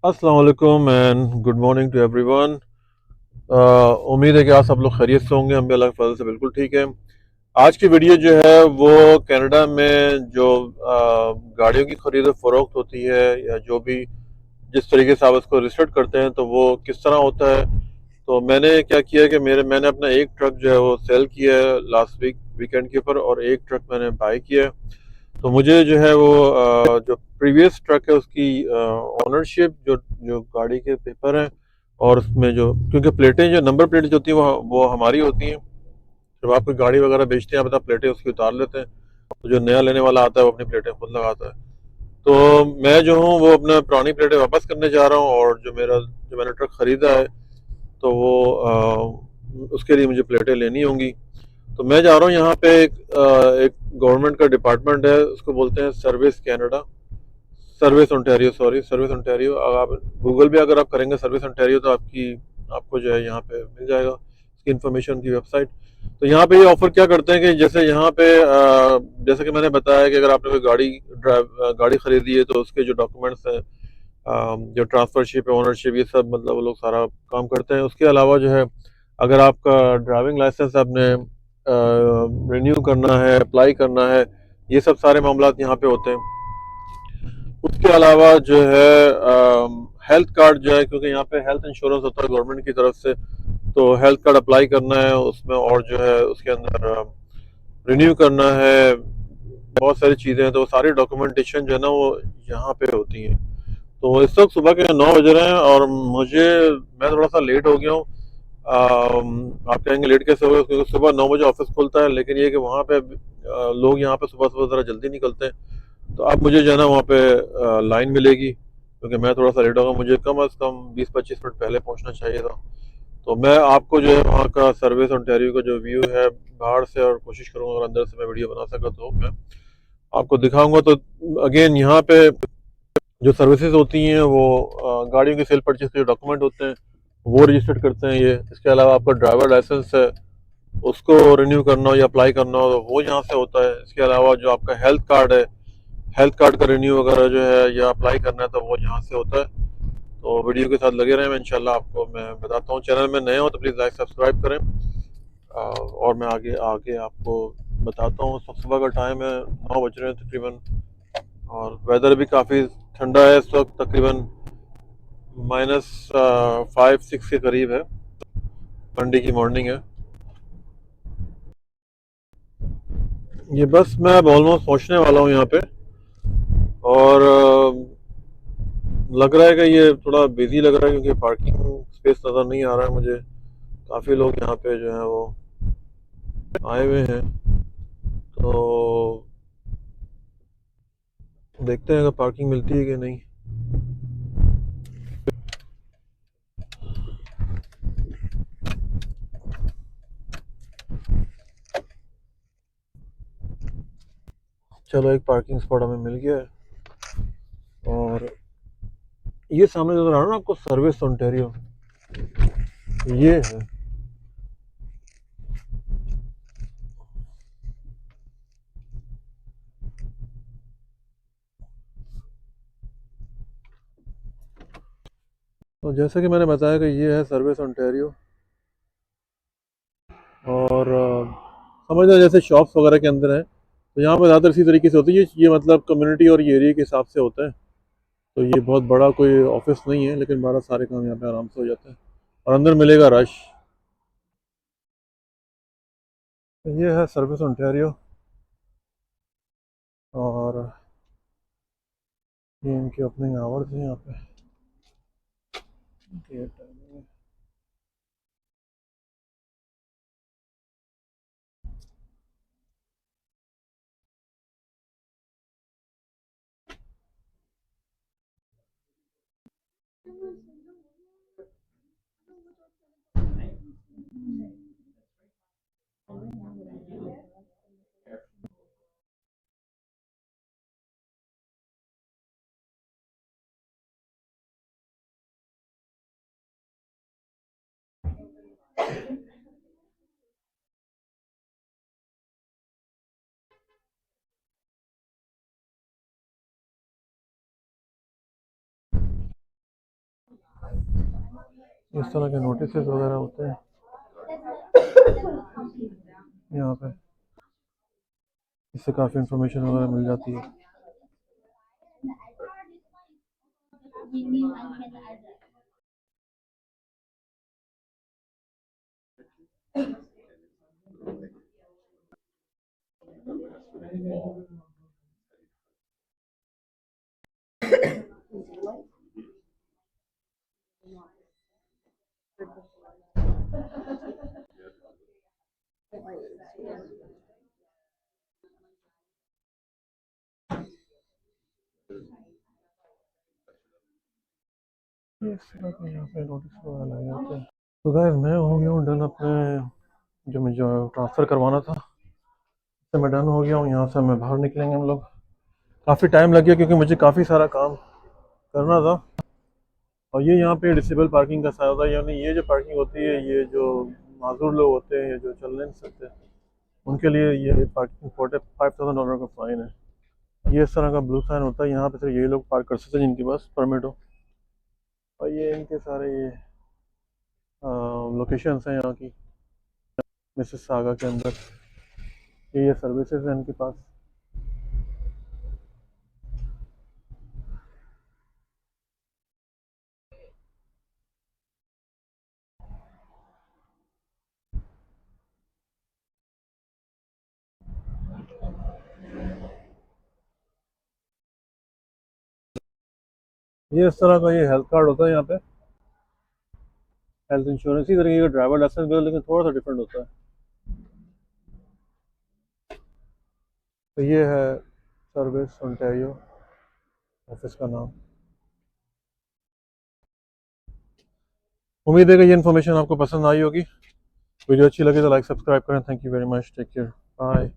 अस्सलाम वालेकुम and good morning to everyone. उम्मीद है कि आप सब लोग खैरियत से होंगे। हम भी अल्लाह के फजल से बिल्कुल ठीक है। आज की वीडियो जो है वो कनाडा में जो गाड़ियों की खरीद और फरोख्त होती है या जो भी जिस तरीके से आप उसको रिस्ट्रिक्ट करते हैं तो वो किस तरह होता है। तो मैंने क्या किया कि मैंने अपना एक ट्रक जो है वो सेल किया है लास्ट वीकेंड के ऊपर, और एक ट्रक मैंने बाय किया है। तो मुझे जो है वो जो प्रीवियस ट्रक है उसकी ओनरशिप, जो जो गाड़ी के पेपर हैं, और उसमें जो क्योंकि प्लेटें, जो नंबर प्लेट जो होती हैं वो हमारी होती हैं। जब आप कोई गाड़ी वगैरह बेचते हैं आप प्लेटें उसकी उतार लेते हैं, तो जो नया लेने वाला आता है वो अपनी प्लेटें खुद लगाता है। तो मैं जो हूँ वो अपना पुरानी प्लेटें वापस करने जा रहा हूँ, और जो मैंने ट्रक खरीदा है तो वो उसके लिए मुझे प्लेटें लेनी होंगी। तो मैं जा रहा हूँ यहाँ पे एक गवर्नमेंट का डिपार्टमेंट है, उसको बोलते हैं service Canada, service Ontario, sorry service Ontario. अगर आप गूगल पे अगर आप करेंगे सर्विस ओंटारियो तो आपको जो है यहाँ पे मिल जाएगा इसकी इन्फॉर्मेशन की वेबसाइट। तो यहाँ पे ये ऑफर क्या करते हैं कि जैसे यहाँ पे जैसे कि मैंने बताया कि अगर आपने कोई गाड़ी खरीदी है तो उसके जो डॉक्यूमेंट्स हैं, जो ट्रांसफरशिप है, ओनरशिप, ये सब मतलब वो लोग सारा काम करते हैं। उसके अलावा जो है अगर आपका ड्राइविंग लाइसेंस आपने रिन्यू करना है, अप्लाई करना है, ये सब सारे मामला यहाँ पे होते हैं। उसके अलावा जो है हेल्थ कार्ड जो है, क्योंकि यहाँ पे हेल्थ इंश्योरेंस होता है गवर्नमेंट की तरफ से, तो हेल्थ कार्ड अप्लाई करना है उसमें, और जो है उसके अंदर रिन्यू करना है, बहुत सारी चीज़ें हैं। तो वो सारी डॉक्यूमेंटेशन जो है ना वो यहाँ पे होती हैं। तो इस वक्त सुबह के 9 बज रहे हैं और मैं थोड़ा सा लेट हो गया हूँ। आप कहेंगे लेट कैसे हो गए, क्योंकि सुबह 9 बजे ऑफिस खुलता है, लेकिन ये कि वहाँ पे लोग यहाँ पे सुबह सुबह ज़रा जल्दी निकलते हैं। तो अब मुझे जो है ना वहाँ पे लाइन मिलेगी, क्योंकि मैं थोड़ा सा लेट होगा, मुझे कम अज़ कम 20-25 मिनट पहले पहुँचना चाहिए था। तो मैं आपको जो है वहाँ का सर्विस ओंटारियो का जो व्यू है बाहर से, और कोशिश करूँगा अगर अंदर से मैं वीडियो बना सका तो मैं आपको दिखाऊंगा। तो अगेन यहाँ पे जो सर्विसेज होती हैं वो गाड़ियों के सेल परचेज के जो डॉक्यूमेंट होते हैं वो रजिस्टर्ड करते हैं ये। इसके अलावा आपका ड्राइवर लाइसेंस है, उसको रिन्यू करना हो या अप्लाई करना हो तो वो यहाँ से होता है। इसके अलावा जो आपका हेल्थ कार्ड है, हेल्थ कार्ड का रिन्यू वगैरह जो है या अप्लाई करना है तो वो यहाँ से होता है। तो वीडियो के साथ लगे रहें, मैं इंशाल्लाह आपको मैं बताता हूँ। चैनल में नए हो तो प्लीज़ लाइक सब्सक्राइब करें। और मैं आगे आगे आपको बताता हूँ। सुबह का टाइम है, 9 बज रहे हैं तकरीबन, और वेदर भी काफ़ी ठंडा है इस वक्त, तकरीबन -5-6 के करीब है। मंडे की मॉर्निंग है। ये बस मैं अब ऑलमोस्ट पहुंचने वाला हूँ यहाँ पे, और लग रहा है कि ये थोड़ा बिजी लग रहा है, क्योंकि पार्किंग स्पेस नज़र नहीं आ रहा है मुझे। काफ़ी लोग यहाँ पे जो है वो आए हुए हैं। तो देखते हैं अगर पार्किंग मिलती है कि नहीं। चलो, एक पार्किंग स्पॉट हमें मिल गया है, और ये सामने नजर आ रहा है ना आपको, सर्विस ओंटारियो, ये है। तो जैसे कि मैंने बताया कि ये है सर्विस ओंटारियो, और समझ लो जैसे शॉप्स वगैरह के अंदर है, तो यहाँ पर ज़्यादातर इसी तरीके से होती है। ये मतलब कम्युनिटी और ये एरिया के हिसाब से होता है। तो ये बहुत बड़ा कोई ऑफिस नहीं है, लेकिन बारह सारे काम यहाँ पे आराम से हो जाते हैं, और अंदर मिलेगा रश। ये है सर्विस ओंटारियो, और ये इनके ओपनिंग आवर्स हैं यहाँ पे। ये टाइमिंग है। इस तरह के नोटिस वगैरह होते हैं यहाँ पे, इससे काफ़ी इंफॉर्मेशन वगैरह मिल जाती है। ये इस तरह के यहाँ पे नोटिस वगैरह लगे होते हैं। तो गाइस मैं हो गया हूँ डन अपने जो मुझे ट्रांसफ़र करवाना था, तो मैं डन हो गया हूँ। यहाँ से मैं बाहर निकलेंगे हम लोग। काफ़ी टाइम लग गया क्योंकि मुझे काफ़ी सारा काम करना था। और ये यहाँ पे डिसेबल पार्किंग का साया था, यानी ये जो पार्किंग होती है, ये जो माजूर लोग होते हैं, ये जो चल नहीं सकते, उनके लिए ये पार्किंग $45,000 का फ़ाइन है। ये इस तरह का ब्लू साइन होता है, यहाँ पे सिर्फ यही लोग पार्क कर सकते हैं जिनके पास परमिट हो। और ये इनके सारे ये लोकेशंस हैं यहाँ की मिसेस सागा के अंदर। ये सर्विसेज हैं इनके पास। ये इस तरह का ये हेल्थ कार्ड होता है यहाँ पे, हेल्थ इंश्योरेंस, इसी तरीके का ड्राइवर लाइसेंस भी है, लेकिन थोड़ा सा डिफरेंट होता है। तो ये है सर्विस ओंटारियो ऑफिस का नाम। उम्मीद है कि ये इन्फॉर्मेशन आपको पसंद आई होगी। वीडियो अच्छी लगी तो लाइक सब्सक्राइब करें। Thank you very much, take care, bye.